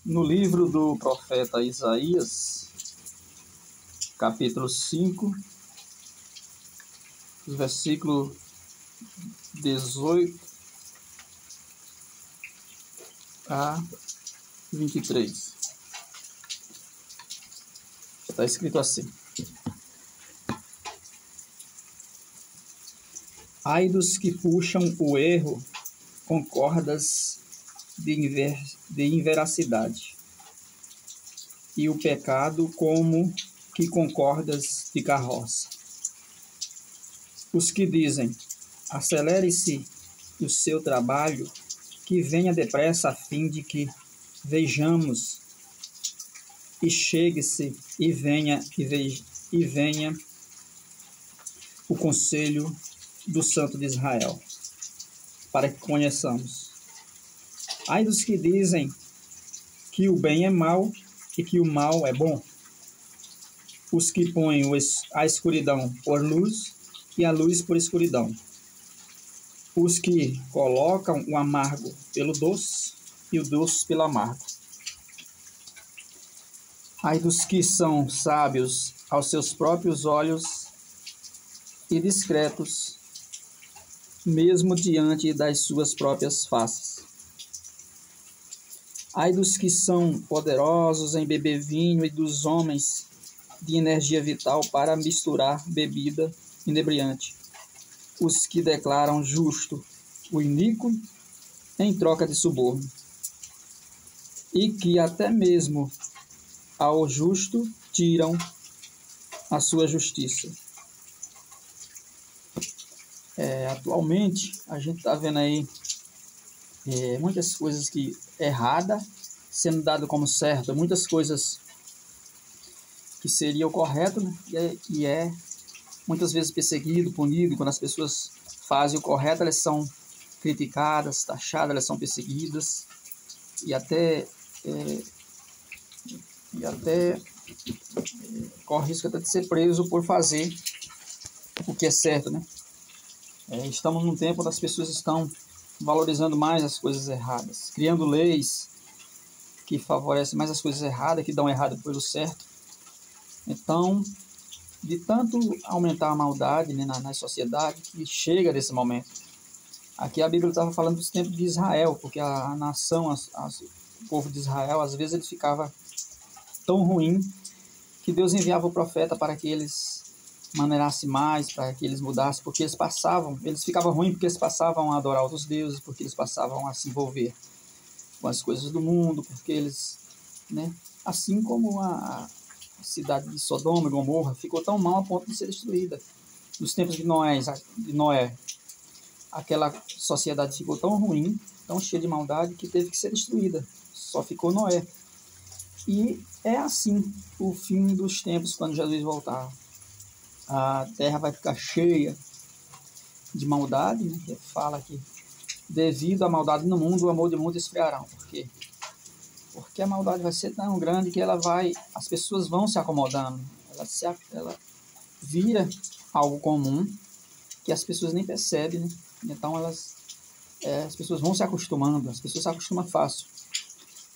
No livro do profeta Isaías, capítulo 5, versículo 18 a 23. Está escrito assim: Ai dos que puxam o erro com cordas de inveracidade, e o pecado como que com cordas de carroça. Os que dizem: acelere-se o seu trabalho, que venha depressa, a fim de que vejamos, e chegue-se e venha o conselho do Santo de Israel, para que conheçamos. Ai dos que dizem que o bem é mal e que o mal é bom, os que põem a escuridão por luz e a luz por escuridão, os que colocam o amargo pelo doce e o doce pelo amargo. Ai dos que são sábios aos seus próprios olhos e discretos, mesmo diante das suas próprias faces. Ai dos que são poderosos em beber vinho e dos homens de energia vital para misturar bebida inebriante, os que declaram justo o iníquo em troca de suborno, e que até mesmo ao justo tiram a sua justiça. Atualmente, a gente está vendo aí muitas coisas que errada sendo dado como certo, muitas coisas que seria o correto, né? E é muitas vezes perseguido, punido. Quando as pessoas fazem o correto, elas são criticadas, taxadas, elas são perseguidas e até corre risco até de ser preso por fazer o que é certo, né? Estamos num tempo onde as pessoas estão valorizando mais as coisas erradas, criando leis que favorecem mais as coisas erradas, que dão errado pelo certo. Então, de tanto aumentar a maldade, né, na sociedade, que chega desse momento. Aqui a Bíblia estava falando dos tempos de Israel, porque a nação, o povo de Israel, às vezes ele ficava tão ruim que Deus enviava o profeta para que eles maneirassem mais, para que eles mudassem, porque eles ficavam ruins porque eles passavam a adorar outros deuses, porque eles passavam a se envolver com as coisas do mundo, porque eles, né, assim como a cidade de Sodoma e Gomorra ficou tão mal a ponto de ser destruída. Nos tempos de Noé, aquela sociedade ficou tão ruim, tão cheia de maldade, que teve que ser destruída. Só ficou Noé. E é assim o fim dos tempos, quando Jesus voltar. A terra vai ficar cheia de maldade, né? Ele fala que devido à maldade no mundo, o amor de muitos esfriará. Por quê? Porque a maldade vai ser tão grande que as pessoas vão se acomodando. Ela vira algo comum que as pessoas nem percebem, né? Então as pessoas vão se acostumando, as pessoas se acostumam fácil.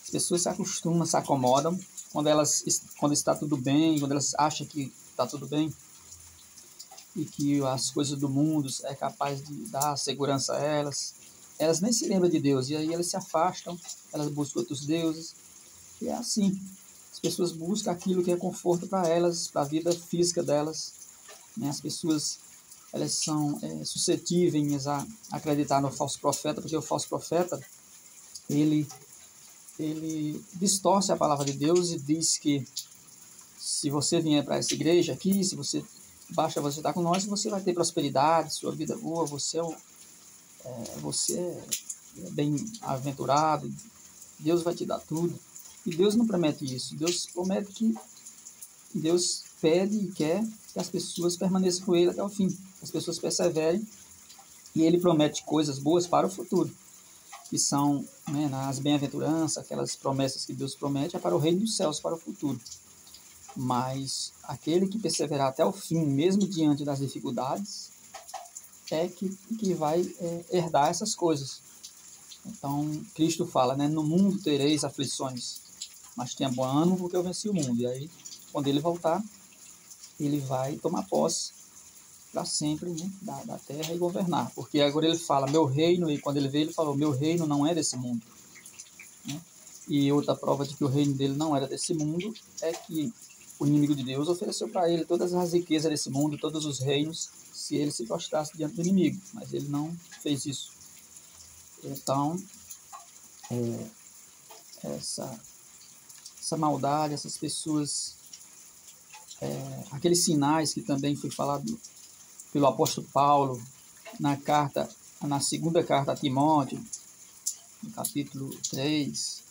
As pessoas se acostumam, se acomodam quando está tudo bem, quando elas acham que está tudo bem e que as coisas do mundo é capaz de dar segurança a elas nem se lembram de Deus, e aí elas se afastam, elas buscam outros deuses, e é assim. As pessoas buscam aquilo que é conforto para elas, para a vida física delas, né? As pessoas elas são suscetíveis a acreditar no falso profeta, porque o falso profeta ele distorce a palavra de Deus e diz que se você vier para essa igreja aqui, basta você estar com nós, você vai ter prosperidade, sua vida boa, você é bem-aventurado, Deus vai te dar tudo. E Deus não promete isso. Deus pede e quer que as pessoas permaneçam com Ele até o fim. As pessoas perseverem, e Ele promete coisas boas para o futuro, que são, né, nas bem-aventuranças, aquelas promessas que Deus promete, é para o reino dos céus, para o futuro. Mas aquele que perseverar até o fim, mesmo diante das dificuldades, é que vai herdar essas coisas. Então, Cristo fala, né, no mundo tereis aflições. mas tenha bom ânimo porque eu venci o mundo. E aí, quando ele voltar, ele vai tomar posse para sempre, né, da terra e governar. Porque agora ele fala, meu reino, e quando ele veio, ele falou, meu reino não é desse mundo. Né? E outra prova de que o reino dele não era desse mundo é que o inimigo de Deus ofereceu para ele todas as riquezas desse mundo, todos os reinos, se ele se prostrasse diante do inimigo. Mas ele não fez isso. Então, essa maldade, essas pessoas, aqueles sinais que também foi falado pelo apóstolo Paulo na segunda carta a Timóteo, no capítulo 3,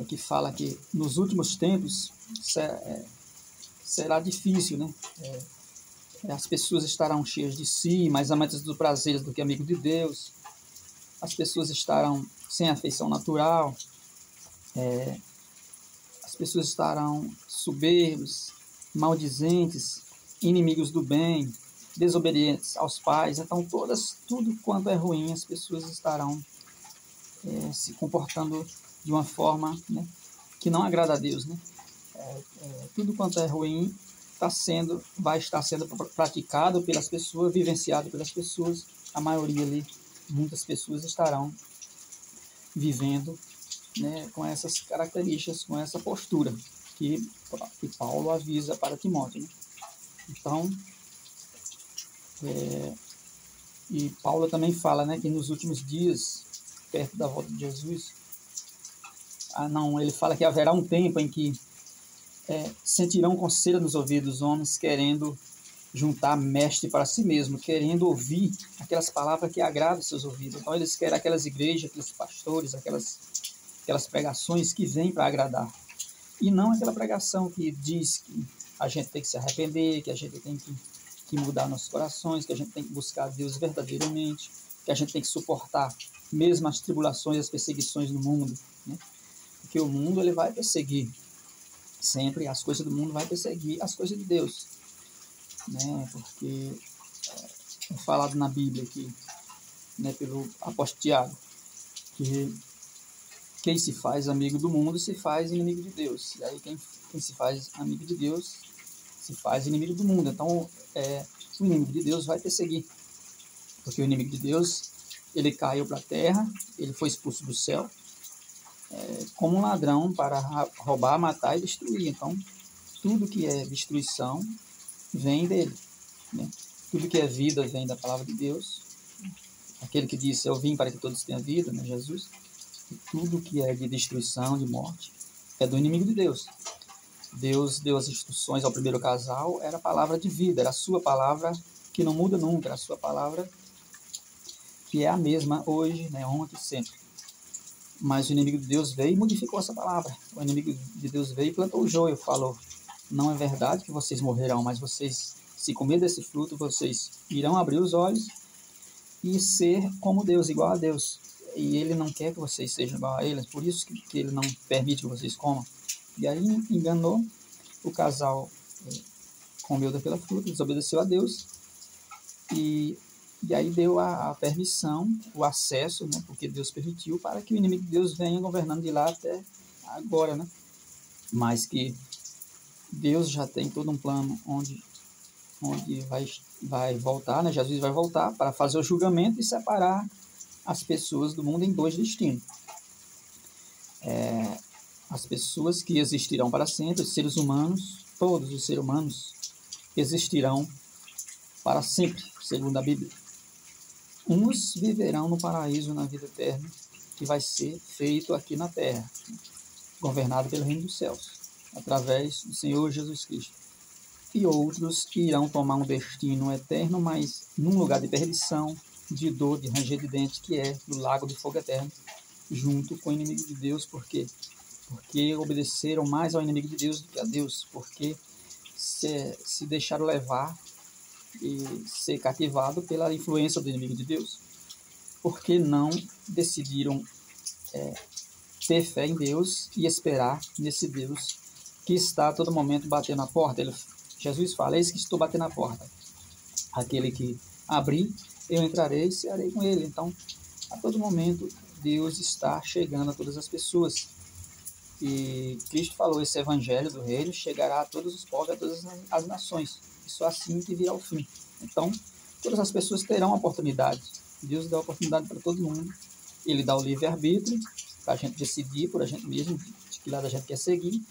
que fala que nos últimos tempos será difícil, né? As pessoas estarão cheias de si, mais amantes dos prazeres do que amigos de Deus. As pessoas estarão sem afeição natural. As pessoas estarão soberbos, maldizentes, inimigos do bem, desobedientes aos pais. Então, tudo quanto é ruim, as pessoas estarão se comportando de uma forma, né, que não agrada a Deus, né? Tudo quanto é ruim vai estar sendo praticado pelas pessoas, vivenciado pelas pessoas. A maioria ali, muitas pessoas estarão vivendo, né, com essas características, com essa postura que Paulo avisa para Timóteo, né? Então, e Paulo também fala, né, que nos últimos dias, perto da volta de Jesus, ele fala que haverá um tempo em que sentirão conselho nos ouvidos dos homens, querendo juntar mestre para si mesmo, querendo ouvir aquelas palavras que agradam seus ouvidos. Então eles querem aquelas igrejas, aqueles pastores, aquelas pregações que vêm para agradar. E não aquela pregação que diz que a gente tem que se arrepender, que a gente tem que mudar nossos corações, que a gente tem que buscar Deus verdadeiramente, que a gente tem que suportar mesmo as tribulações e as perseguições no mundo, né? Porque o mundo ele vai perseguir sempre, as coisas do mundo vai perseguir as coisas de Deus, né? Porque é falado na Bíblia aqui, né, pelo apóstolo Tiago, que quem se faz amigo do mundo se faz inimigo de Deus. E aí quem se faz amigo de Deus se faz inimigo do mundo. Então o inimigo de Deus vai perseguir, porque o inimigo de Deus ele caiu para a terra, ele foi expulso do céu como um ladrão para roubar, matar e destruir. Então tudo que é destruição vem dele, né? Tudo que é vida vem da palavra de Deus. Aquele que disse, eu vim para que todos tenham vida, né, Jesus? E tudo que é de destruição, de morte, é do inimigo de Deus. Deus deu as instruções ao primeiro casal, era a palavra de vida, era a sua palavra que não muda nunca, era a sua palavra que é a mesma hoje, né, ontem e sempre. Mas o inimigo de Deus veio e modificou essa palavra. O inimigo de Deus veio e plantou o joio, falou, não é verdade que vocês morrerão, mas vocês, se comer desse fruto, vocês irão abrir os olhos e ser como Deus, igual a Deus. E ele não quer que vocês sejam igual a ele, por isso que ele não permite que vocês comam. E aí enganou o casal, comeu daquela fruta, desobedeceu a Deus, e aí deu a permissão, o acesso, né, porque Deus permitiu, para que o inimigo de Deus venha governando de lá até agora, né? Mas que Deus já tem todo um plano onde vai voltar, né? Jesus vai voltar para fazer o julgamento e separar as pessoas do mundo em dois destinos. As pessoas que existirão para sempre, os seres humanos, todos os seres humanos existirão para sempre, segundo a Bíblia. Uns viverão no paraíso, na vida eterna, que vai ser feito aqui na terra, governado pelo reino dos céus, através do Senhor Jesus Cristo. E outros irão tomar um destino eterno, mas num lugar de perdição, de dor, de ranger de dentes, que é no lago de fogo eterno, junto com o inimigo de Deus. Por quê? Porque obedeceram mais ao inimigo de Deus do que a Deus, porque se deixaram levar e ser cativado pela influência do inimigo de Deus, porque não decidiram ter fé em Deus e esperar nesse Deus que está a todo momento batendo na porta. Jesus fala, eis que estou batendo na porta. Aquele que abrir, eu entrarei e cearei com ele. Então, a todo momento, Deus está chegando a todas as pessoas. E Cristo falou, esse evangelho do reino chegará a todos os povos, a todas as nações. E só assim que virá o fim. Então, todas as pessoas terão oportunidade. Deus dá oportunidade para todo mundo. Ele dá o livre-arbítrio, para a gente decidir por a gente mesmo, de que lado a gente quer seguir.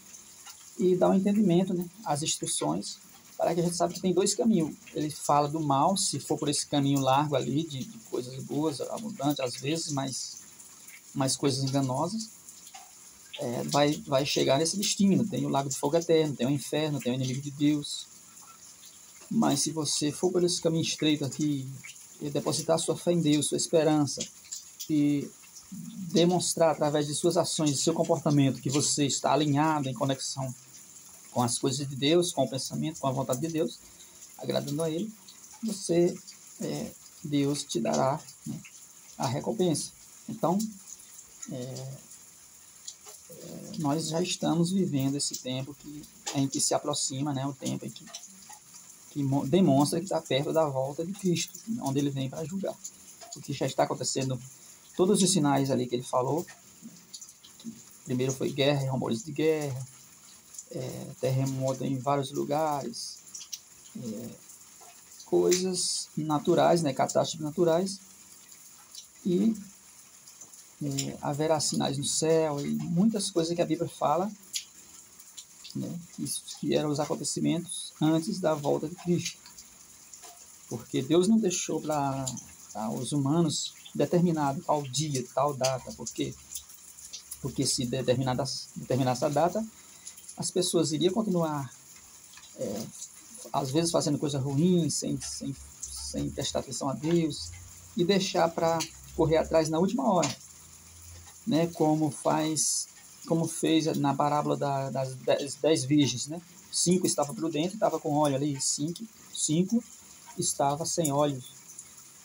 E dá o entendimento, né, as instruções, para que a gente saiba que tem dois caminhos. Ele fala do mal, se for por esse caminho largo ali, de coisas boas, abundantes às vezes, mas coisas enganosas, vai chegar nesse destino. Tem o lago de fogo eterno, tem o inferno, tem o inimigo de Deus. Mas se você for por esse caminho estreito aqui, e depositar sua fé em Deus, sua esperança, e demonstrar através de suas ações e seu comportamento que você está alinhado em conexão com as coisas de Deus, com o pensamento, com a vontade de Deus, agradando a Ele, você, Deus te dará, né, a recompensa. Então, nós já estamos vivendo esse tempo em que se aproxima, né, o tempo em que demonstra que está perto da volta de Cristo, onde Ele vem para julgar. O que já está acontecendo, todos os sinais ali que Ele falou, primeiro foi guerra, rumores de guerra, terremoto em vários lugares, coisas naturais, né, catástrofes naturais, e haverá sinais no céu e muitas coisas que a Bíblia fala, né, que eram os acontecimentos antes da volta de Cristo. Porque Deus não deixou para os humanos determinado tal dia, tal data. Por quê? Porque se determinasse a data, as pessoas iriam continuar, às vezes, fazendo coisa ruim, sem prestar atenção a Deus, e deixar para correr atrás na última hora, né? Como fez na parábola das 10 virgens, né? 5 estavam prudentes, estava com óleo ali, 5 estava sem óleo,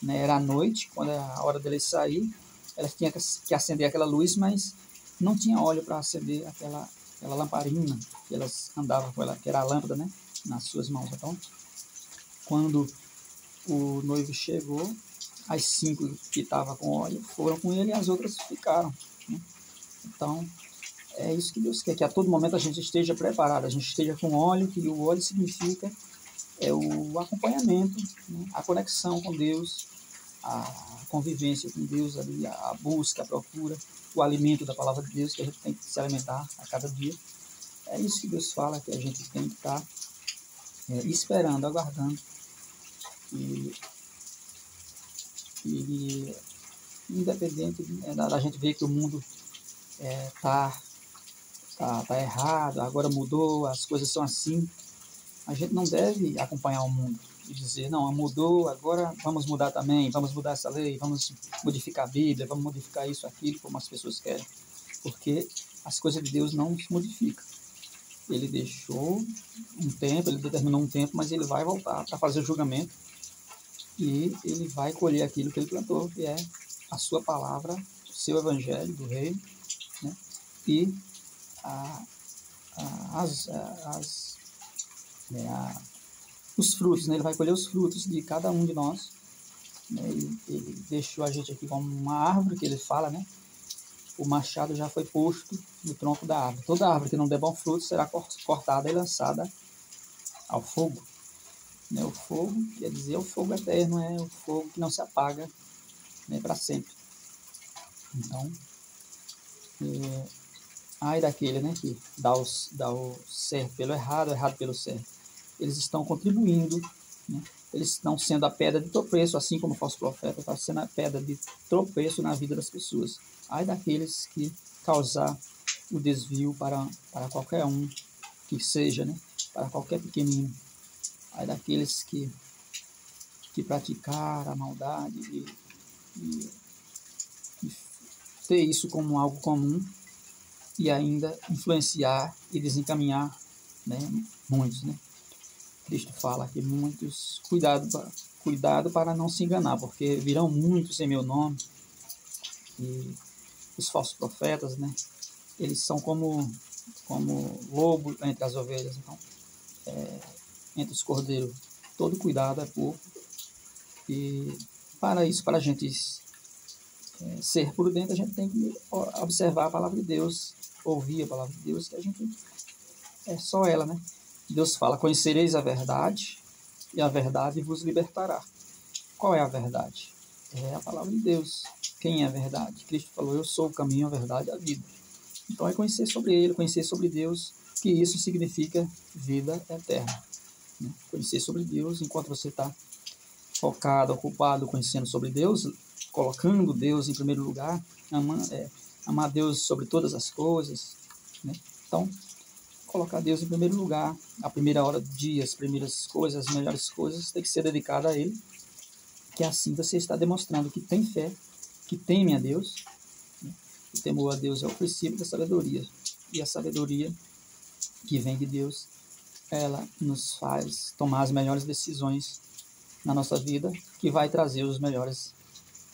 né? Era a noite, quando era a hora deles sair, elas tinham que acender aquela luz, mas não tinha óleo para acender aquela lamparina que elas andavam com ela, que era a lâmpada, né? Nas suas mãos. Então, quando o noivo chegou, as 5 que estavam com óleo foram com ele e as outras ficaram, né? Então, é isso que Deus quer, que a todo momento a gente esteja preparado, a gente esteja com óleo, que o óleo significa o acompanhamento, né? A conexão com Deus, a convivência com Deus, ali, a busca, a procura, o alimento da palavra de Deus, que a gente tem que se alimentar a cada dia. É isso que Deus fala, que a gente tem que estar esperando, aguardando. E independente da gente ver que o mundo tá errado, agora mudou, as coisas são assim, a gente não deve acompanhar o mundo e dizer, não, mudou, agora vamos mudar também, vamos mudar essa lei, vamos modificar a Bíblia, vamos modificar isso, aquilo, como as pessoas querem. Porque as coisas de Deus não se modificam. Ele deixou um tempo, ele determinou um tempo, mas ele vai voltar para fazer o julgamento e ele vai colher aquilo que ele plantou, que é a sua palavra, o seu evangelho do reino, né? E os frutos, né? Ele vai colher os frutos de cada um de nós, né? Ele deixou a gente aqui como uma árvore, que ele fala, né? O machado já foi posto no tronco da árvore. Toda árvore que não der bom fruto será cortada e lançada ao fogo, né? O fogo quer dizer o fogo eterno, é o fogo que não se apaga, né, para sempre. Então, ai daquele, né, que dá o certo pelo errado, o errado pelo certo. Eles estão contribuindo, né? Eles estão sendo a pedra de tropeço, assim como o falso profeta está sendo a pedra de tropeço na vida das pessoas. Ai daqueles que causar o desvio para qualquer um que seja, né? Para qualquer pequenino. Ai daqueles que praticar a maldade e ter isso como algo comum e ainda influenciar e desencaminhar, né, muitos, né? Cristo fala que muitos, cuidado para não se enganar, porque virão muitos em meu nome, e os falsos profetas, né, eles são como lobo entre as ovelhas. Então, entre os cordeiros, todo cuidado é pouco, e para isso, para a gente ser prudente, a gente tem que observar a palavra de Deus, ouvir a palavra de Deus, que a gente é só ela, né? Deus fala: conhecereis a verdade e a verdade vos libertará. Qual é a verdade? É a palavra de Deus. Quem é a verdade? Cristo falou: eu sou o caminho, a verdade e a vida. Então é conhecer sobre ele, conhecer sobre Deus, que isso significa vida eterna. Né? Conhecer sobre Deus, enquanto você está focado, ocupado, conhecendo sobre Deus, colocando Deus em primeiro lugar, amar Deus sobre todas as coisas, né? Então, colocar Deus em primeiro lugar, a primeira hora do dia, as primeiras coisas, as melhores coisas, tem que ser dedicada a Ele, que assim você está demonstrando que tem fé, que teme a Deus, né? O temor a Deus é o princípio da sabedoria, e a sabedoria que vem de Deus, ela nos faz tomar as melhores decisões na nossa vida, que vai trazer os melhores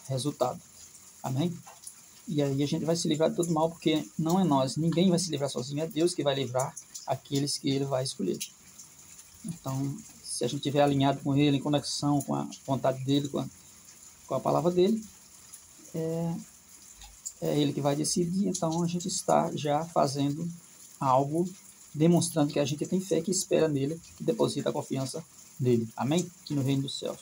resultados. Amém? E aí a gente vai se livrar de todo mal, porque não é nós, ninguém vai se livrar sozinho, é Deus que vai livrar aqueles que Ele vai escolher. Então, se a gente estiver alinhado com Ele, em conexão com a vontade dEle, com a palavra dEle, é Ele que vai decidir. Então a gente está já fazendo algo, demonstrando que a gente tem fé, que espera nele, que deposita a confiança nele. Amém? Aqui no reino dos céus.